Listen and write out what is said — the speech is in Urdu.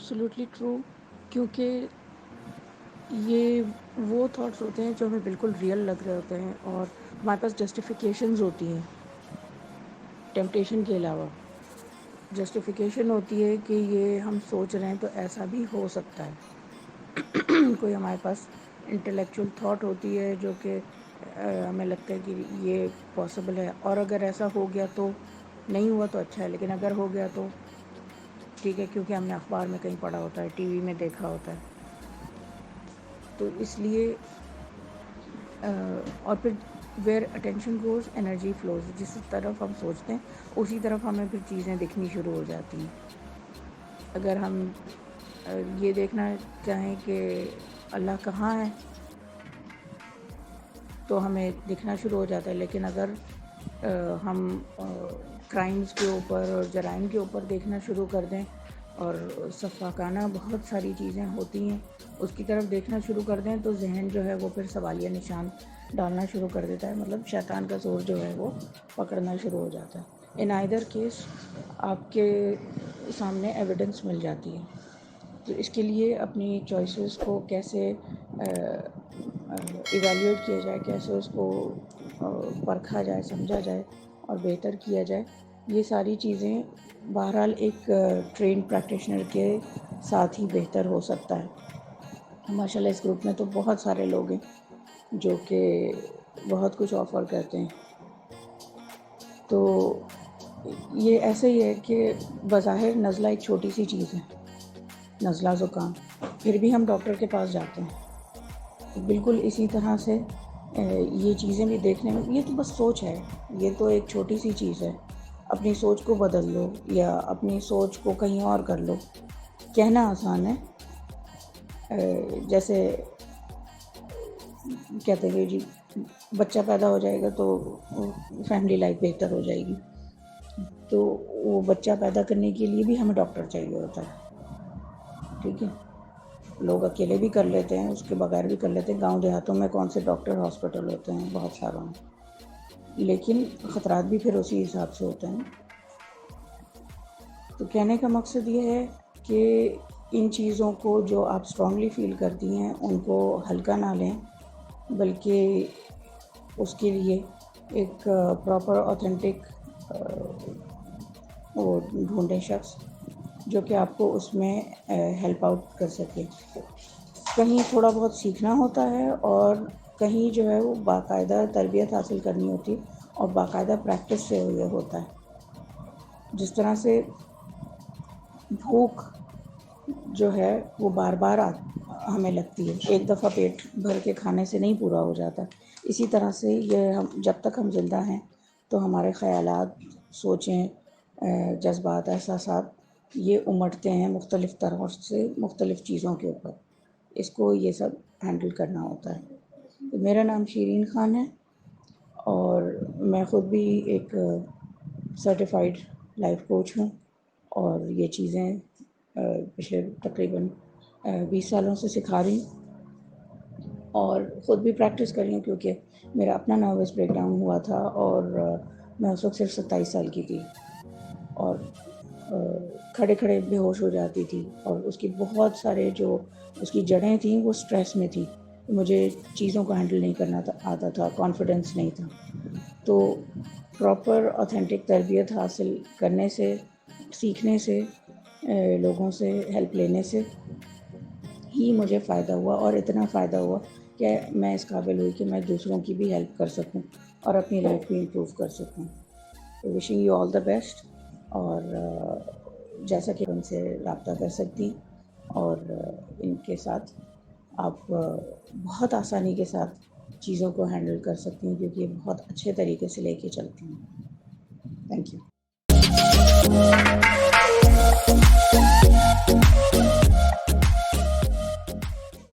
ایبسلیوٹلی ٹرو، کیونکہ یہ وہ تھاٹس ہوتے ہیں جو ہمیں بالکل ریئل لگ رہے ہوتے ہیں، اور ہمارے پاس جسٹیفیکیشنز ہوتی ہیں ٹیمپٹیشن کے علاوہ۔ جسٹیفیکیشن ہوتی ہے کہ یہ ہم سوچ رہے ہیں تو ایسا بھی ہو سکتا ہے۔ کوئی ہمارے پاس انٹلیکچوئل تھاٹ ہوتی ہے جو کہ ہمیں لگتا ہے کہ یہ پاسبل ہے، اور اگر ایسا ہو گیا تو نہیں ہوا تو اچھا ہے، لیکن اگر ہو گیا تو ٹھیک ہے، کیونکہ ہم نے اخبار میں کہیں پڑھا ہوتا ہے، ٹی وی میں دیکھا ہوتا ہے۔ تو اس لیے اور پھر where attention goes energy flows, جس طرف ہم سوچتے ہیں اسی طرف ہمیں پھر چیزیں دکھنی شروع ہو جاتی ہیں۔ اگر ہم یہ دیکھنا چاہیں کہ اللہ کہاں ہے تو ہمیں دکھنا شروع ہو جاتا ہے، لیکن اگر ہم کرائمز کے اوپر اور جرائم کے اوپر دیکھنا شروع کر دیں اور سفاکانہ بہت ساری چیزیں ہوتی ہیں اس کی طرف دیکھنا شروع کر دیں تو ذہن جو ہے وہ پھر سوالیہ نشان ڈالنا شروع کر دیتا ہے، مطلب شیطان کا زور جو ہے وہ پکڑنا شروع ہو جاتا ہے۔ ان آئدر کیس آپ کے سامنے ایویڈنس مل جاتی ہے، تو اس کے لیے اپنی چوائسیز کو کیسے ایویلیویٹ کیا جائے، کیسے اس کو پرکھا جائے، سمجھا جائے اور بہتر کیا جائے، یہ ساری چیزیں بہرحال ایک ٹرین پریکٹیشنر کے ساتھ ہی بہتر ہو سکتا ہے۔ ماشاء اللہ اس گروپ میں تو بہت سارے لوگ ہیں جو کہ بہت کچھ آفر کرتے ہیں۔ تو یہ ایسے ہی ہے کہ بظاہر نزلہ ایک چھوٹی سی چیز ہے، نزلہ زکام، پھر بھی ہم ڈاکٹر کے پاس جاتے ہیں۔ بالکل اسی طرح سے یہ چیزیں بھی دیکھنے میں، یہ تو بس سوچ ہے، یہ تو ایک چھوٹی سی چیز ہے، اپنی سوچ کو بدل لو یا اپنی سوچ کو کہیں اور کر لو۔ کہنا آسان ہے، جیسے کہتے ہیں جی بچہ پیدا ہو جائے گا تو فیملی لائف بہتر ہو جائے گی، تو وہ بچہ پیدا کرنے کے لیے بھی ہمیں ڈاکٹر چاہیے ہوتا ہے، ٹھیک ہے؟ لوگ اکیلے بھی کر لیتے ہیں، اس کے بغیر بھی کر لیتے ہیں، گاؤں دیہاتوں میں کون سے ڈاکٹر ہاسپٹل ہوتے ہیں، بہت ساروں میں، لیکن خطرات بھی پھر اسی حساب سے ہوتے ہیں۔ تو کہنے کا مقصد یہ ہے کہ ان چیزوں کو جو آپ اسٹرانگلی فیل کرتی ہیں ان کو ہلکا نہ لیں، بلکہ اس کے لیے ایک پراپر اوتھینٹک وہ ڈھونڈیں شخص جو کہ آپ کو اس میں ہیلپ آؤٹ کر سکے۔ کہیں تھوڑا بہت سیکھنا ہوتا ہے اور کہیں جو ہے وہ باقاعدہ تربیت حاصل کرنی ہوتی اور باقاعدہ پریکٹس سے یہ ہوتا ہے۔ جس طرح سے بھوک جو ہے وہ بار بار ہمیں لگتی ہے، ایک دفعہ پیٹ بھر کے کھانے سے نہیں پورا ہو جاتا، اسی طرح سے یہ جب تک ہم زندہ ہیں تو ہمارے خیالات، سوچیں، جذبات، احساسات یہ امٹتے ہیں مختلف طرح سے مختلف چیزوں کے اوپر، اس کو یہ سب ہینڈل کرنا ہوتا ہے۔ میرا نام شیرین خان ہے اور میں خود بھی ایک سرٹیفائیڈ لائف کوچ ہوں، اور یہ چیزیں پچھلے تقریباً 20 سالوں سے سکھا رہی ہوں اور خود بھی پریکٹس کر رہی ہوں، کیونکہ میرا اپنا نروس بریک ڈاؤن ہوا تھا اور میں اس وقت صرف 27 سال کی تھی اور کھڑے کھڑے بے ہوش ہو جاتی تھی، اور اس کی بہت سارے جو اس کی جڑیں تھیں وہ سٹریس میں تھی، مجھے چیزوں کو ہینڈل نہیں کرنا آتا تھا، کانفیڈنس نہیں تھا۔ تو پراپر اوتھینٹک تربیت حاصل کرنے سے، سیکھنے سے، لوگوں سے ہیلپ لینے سے ہی مجھے فائدہ ہوا، اور اتنا فائدہ ہوا کہ میں اس قابل ہوئی کہ میں دوسروں کی بھی ہیلپ کر سکوں اور اپنی لائف بھی امپروو کر سکوں۔ Wishing you all the best, اور جیسا کہ ان سے رابطہ کر سکتی اور ان کے ساتھ آپ بہت آسانی کے ساتھ چیزوں کو ہینڈل کر سکتی ہیں، کیونکہ یہ بہت اچھے طریقے سے لے کے چلتی ہیں۔ Thank you.